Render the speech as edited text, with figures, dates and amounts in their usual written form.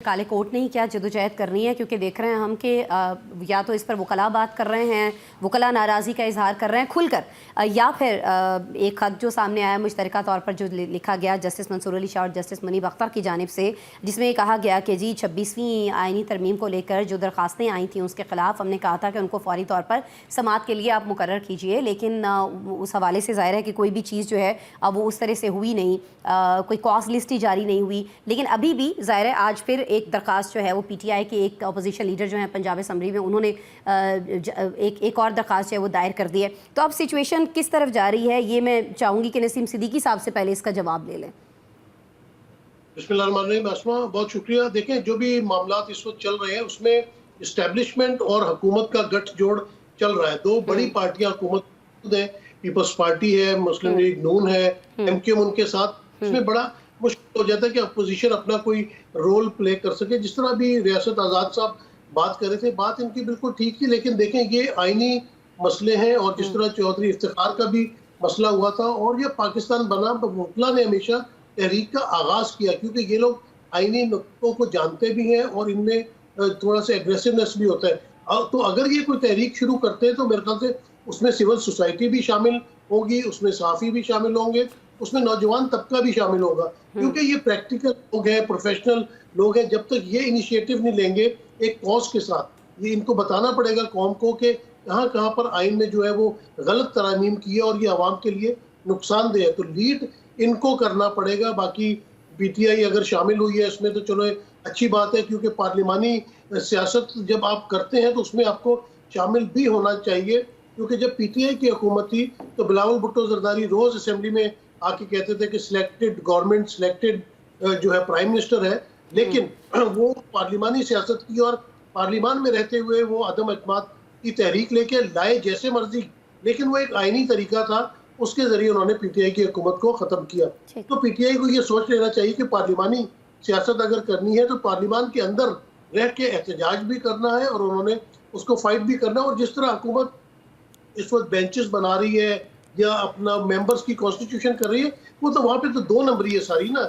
काले कोट ने ही क्या जदोजहद करनी है, क्योंकि देख रहे हैं हम कि या तो इस पर वकला बात कर रहे हैं, वकला नाराज़गी का इजहार कर रहे हैं खुलकर, या फिर एक खत जो सामने आया मुश्तरका तौर पर जो लिखा गया जस्टिस मंसूर अली शाह और जस्टिस मुनीब अख्तर की जानिब से, जिसमें कहा गया कि जी 26वीं आइनी तरमीम को लेकर जो दरख्वास्तें आई थी उसके ख़िलाफ़ हमने कहा था कि उनको फौरी तौर पर समाअत के लिए आप मुकर्रर कीजिए, लेकिन उस हवाले से ज़ाहिर है कि कोई भी चीज़ जो है अब वो उस तरह से हुई नहीं, कोई कॉस्ट लिस्ट ही जारी नहीं हुई। लेकिन अभी भी ज़ाहिर है आज फिर एक दरख्वास्त जो है वो PTI के एक अपोजिशन लीडर जो हैं पंजाब असम्बली में, उन्होंने एक और दरख्वास्त जो है वो दायर कर दी है। तो अब सिचुएशन किस तरफ जा रही है, ये मैं चाहूँगी कि नसीम सिद्दीकी साहब से पहले इसका जवाब ले लें। बिस्मिल्लाहिर्रहमानिर्रहीम। आसमा, बहुत शुक्रिया। देखें, जो भी मामला इस वक्त चल रहे हैं उसमें इस्टेब्लिशमेंट और हुकूमत का गठजोड़ चल रहा है। दो बड़ी पार्टियां हुकूमत है, पीपल्स पार्टी है, मुस्लिम लीग नून है, MKM उनके साथ। इसमें बड़ा मुश्किल हो जाता है कि अपोजिशन अपना कोई रोल प्ले कर सके। जिस तरह भी रियासत आज़ाद साहब बात कर रहे थे, बात इनकी बिल्कुल ठीक थी, लेकिन देखें ये आईनी मसले हैं और जिस तरह चौधरी इफ्तिखार का भी मसला हुआ था और ये पाकिस्तान बना वकला ने हमेशा तहरीक का आगाज किया, क्योंकि ये लोग आईनी नुक्तों को जानते भी हैं और इनमें थोड़ा सा एग्रेसिवनेस भी होता है। तो अगर ये कोई तहरीक शुरू करते हैं तो मेरे ख्याल से उसमें सिविल सोसाइटी भी शामिल होगी, उसमें सहाफ़ी भी शामिल होंगे, उसमें नौजवान तबका भी शामिल होगा, क्योंकि ये प्रैक्टिकल लोग हैं, प्रोफेशनल लोग हैं। जब तक ये इनिशिएटिव नहीं लेंगे एक कॉज के साथ, ये इनको बताना पड़ेगा कौम को कि कहाँ कहाँ पर आइन में जो है वो गलत तरमीम की है और ये आवाम के लिए नुकसानदेह है, तो लीड इनको करना पड़ेगा। बाकी PTI अगर शामिल हुई है इसमें तो चलो अच्छी बात है, क्योंकि पार्लिमानी सियासत जब आप करते हैं तो उसमें आपको शामिल भी होना चाहिए। क्योंकि जब PTI की हुकूमत थी तो बिलावल भुट्टो जरदारी रोज असेंबली में आके कहते थे कि सिलेक्टेड गवर्नमेंट, सिलेक्टेड जो है प्राइम मिनिस्टर है, लेकिन वो पार्लिमानी सियासत की और पार्लिमान में रहते हुए वो अदम एतमाद की तहरीक लेके लाए जैसे मर्जी, लेकिन वो एक आईनी तरीका था, उसके जरिए उन्होंने PTI की हुकूमत को खत्म किया। तो PTI को ये सोच लेना चाहिए कि पार्लिमानी सियासत अगर करनी है तो पार्लिमान के अंदर रह के एहतजाज भी करना है और उन्होंने उसको फाइट भी करना है। और जिस तरह हुकूमत इस वक्त बेंचेस बना रही है या अपना मेंबर्स की कॉन्स्टिट्यूशन कर रही है, वो तो वहां पे तो 2 नंबरी है सारी ना।